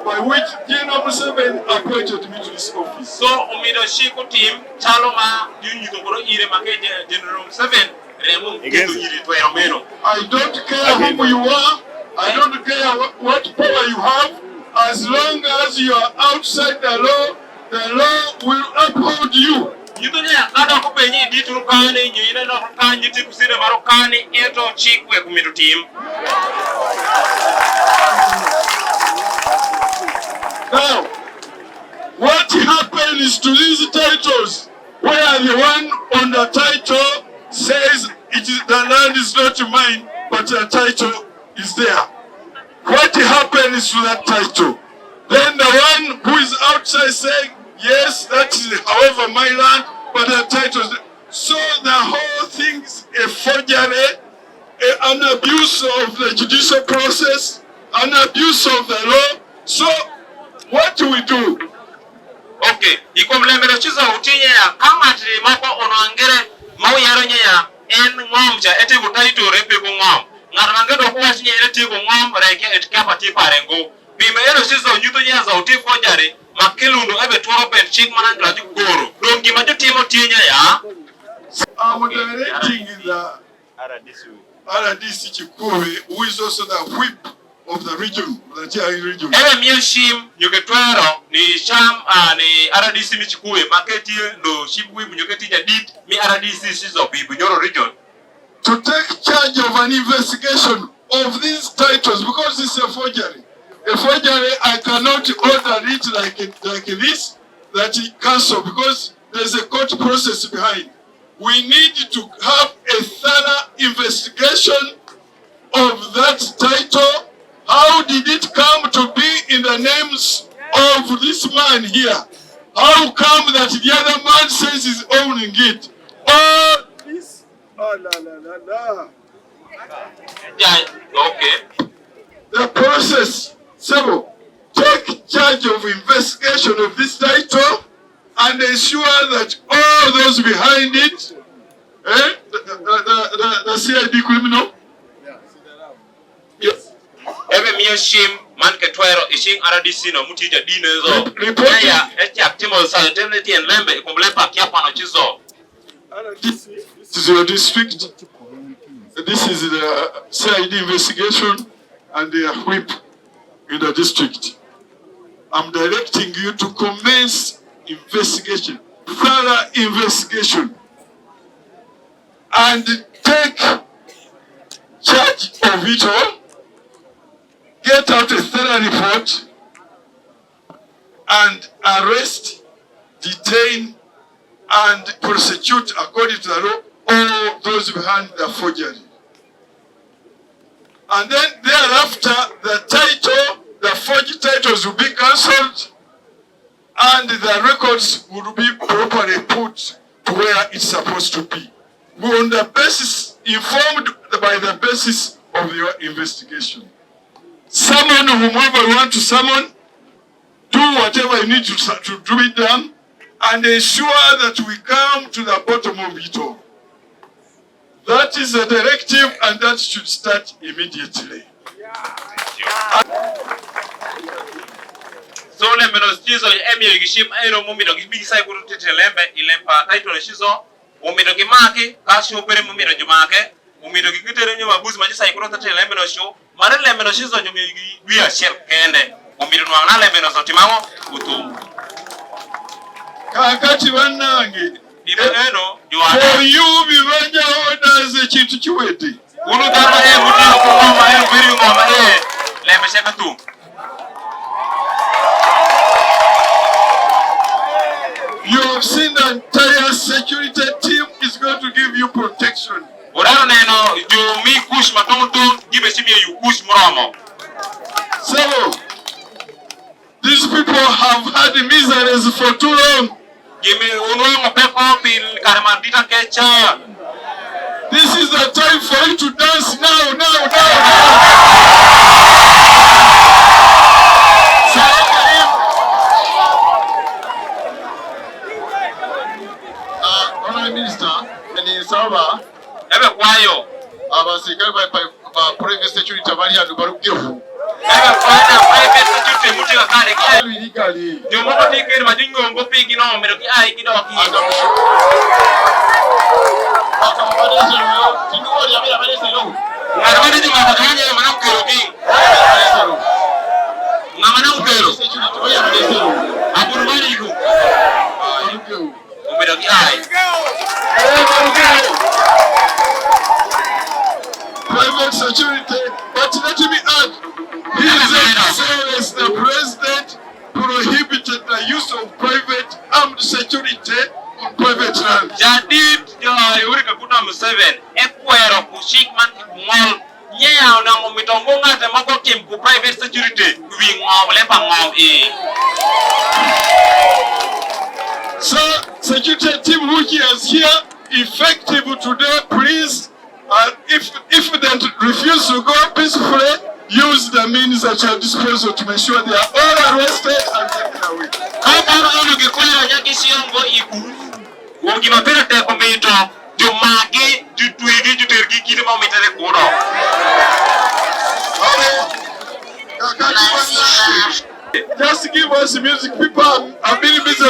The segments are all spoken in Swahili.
by which General Museveni appointed me to this office. So, umidoshiko team chaloma yunyitogoro ire makeje General Museveni remu yiri twero. I don't care who you are. I don't care what power you have. As long as you are outside the law will uphold you. Yutonya kada kupenyi diturukane nyina na kukanyi tikusire marokani eto chikwe kumido team. Now, what happens to these titles where the one on the title says the land is not mine, but the title is there? What happens to that title? Then the one who is outside saying, yes, that is however my land, but the title is there. So the whole thing is a forgery, an abuse of the judicial process, an abuse of the law. So what do we do? Okay, ikomlemero chiza utinye ya kama tirimako onoangere mau yaronye ya en ngomja ete kutaito repe kungom. Ngarangedo kuwa tinye ete kungom reke etikapa tiparengo. Bimeero chiza unyutonye ya za utifo jari makilundu ebe tuwaro pen chik manandla jukoro. Dongi majo timo tinye ya I'm directing the RDC Chikove, who is also the whip of the region, the GI region. Ewe miyo shim nyuketwero ni sham ni RDC michikuwe maketi ndo shibwe mnyuketi jadid mi RDC shizo bibu nyoro region. To take charge of an investigation of these titles because it's a forgery. A forgery, I cannot order it like this, that it cancel because there's a court process behind. We need to have a thorough investigation of that title. How did it come to be in the names of this man here? How come that the other man says he's owning it? Oh, this. Oh, la. Yeah, okay. The process. So, take charge of investigation of this title and ensure that all those behind it, the CID criminal. Yes. Ebe miyo shim man ketwero ishing RDC no mutija dinezo. Reporting. Eche actimo sa teneti en lembe ikumlepa kiapa no chizo. This is your district. This is the CID investigation and their whip in the district. I'm directing you to commence investigation, thorough investigation, and take charge of it all. Get out a thorough report and arrest, detain, and prosecute according to the law all those behind the forgery. And then thereafter, the forged titles will be cancelled and the records will be properly put to where it's supposed to be. We're on the basis, informed by the basis of your investigation. Summon whomever you want to summon, do whatever you need to do it done, and ensure that we come to the bottom of it all. That is a directive and that should start immediately. So lembe shizo emi yigishim aero mumido gibisa ikuru tetelembe ilempa title shizo umido gimaki kashi opere mumido jumake umido gigitere nyuma buzi majisa ikuru tetelembe no show mare lembe no shizo nyuma gibia shel kende umido nwangana lembe no sotimango utu kakati wanange ibeno for you bibanya orders ekintu kiwete ulu darwa mutino kugoma viri ngoma lembe sheka tu. You have seen the entire security team is going to give you protection. So, these people have had miseries for too long. This is the time for you to dance now. Saba ebe kwayo abasirikare ba private security abali hano barugeho ebe kwayo private security muti kale kali ndio moko tikere majingo ngopi kino mbero ki ai kidoki ngarabane di mama kanye mana kero ki ngamana ukero aburmani iku mbero ki ai private security, but let me add, His Excellency the President prohibited the use of private armed security on private land. Jadid Yoweri Kaguta Museveni ekwero kushikman ngol nyea na ngomitongonga te mako kim ku private security wi ngom lepa ngom So security team who is here effective today, please. If they refuse to go peacefully, use the means at your disposal to make sure they are all arrested and taken away. Kama ono gekola nyaki siongo iku. Wongi mapera te komito jo magi ju tuigi ju tergi kile ma metere kono. Just give us the music. People are really busy.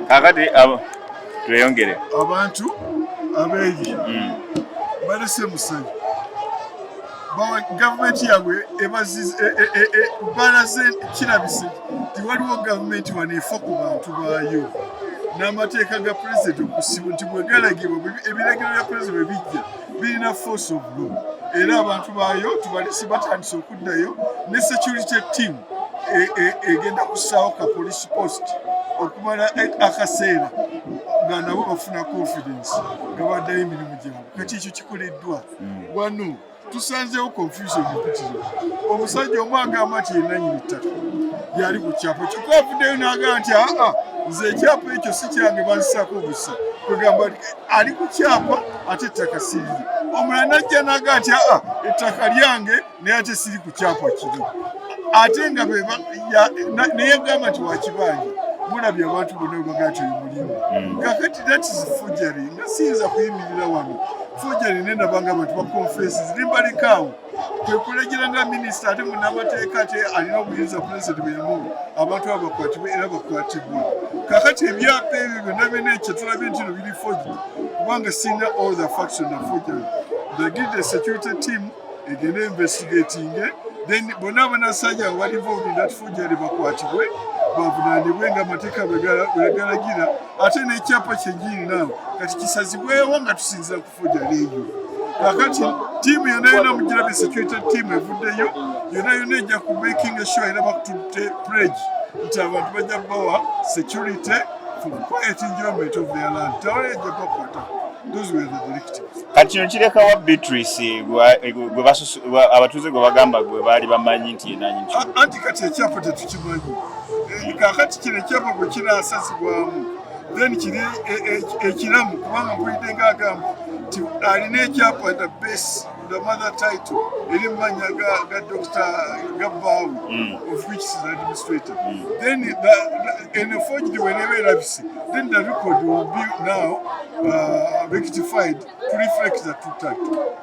Kakati tweyongere abantu abeegi balese musanyu bawa gavumenti yabwe balaze kirabise tiwaliwo gavumenti wano efa ku bantu baayo n'amateeka ga pulezidenti okusiba nti bwe galagibwa ebiragiro bya pulezidenti bwe bijja birina force of law era abantu baayo tubalese batandise okuddayo ne security team egenda kussaawo ka police post okumala akaseera nga nabo bafuna confidence nga baddayo emirimu gyabwe kati ekyo kikoleddwa wano tusanzeewo confusion empitirivu omusajja omu agamba nti yenanyini ttaka yali ku kyapa kyokka avuddeyo n'agamba nti nze ekyapa ekyo si kyange banzisaako obusa kwegamba ali ku kyapa ate ettaka siriri omulala najja n'agamba nti ettaka lyange naye ate siri ku kyapa kiri ate nga naye agamba nti wakibanja mulabye abantu bonna bebagaa nti omulimu kakati that is forgery nga siyinza kuyimirira wano forgery nendabanga abantu baconfesses limbalikaawo kwekulegera nga minisita ate munamateeka ate alina obuyinza pulezidenti bwe yamuwa abantu abakwatibwe era bakwatibwa kakati ebyapa ebyo byonna byonna ekyo tulabye nti no biri forgery kubanga singa all the facts on the forgery they give the security team again investigating. Then bonabona sajja wali involved in that forgery bakwatibwe bavunanibwe nga Mateeka bwegalagira ate n'ekyapa kyennyini naawe kati kisazibwewo nga tusinza ku forgery eyo. Kakati tiimu yonna mugirabye security team evuddeyo yonna ejja ku making sure era bakututte pledge nti abantu bajja bawa security for quiet enjoyment of their land. Tawala ejja bakwata. Those were the directives. Kati kino kirekawa Beatrice abatuuze gwe bagamba gwe baali bamanyi nti yenna anti kati ekyapa tetukimanyi. Kakati kino ekyapa bwe kinaasazibwamu then kiri ekiramu kubanga mpulidde ng'agamba nti alina ekyapa the base the mother title eri mu mannya ga Dr. Gabbaawe of which is administrator. Then in a forgery whenever erabise then the record will be now rectified to reflect the true title.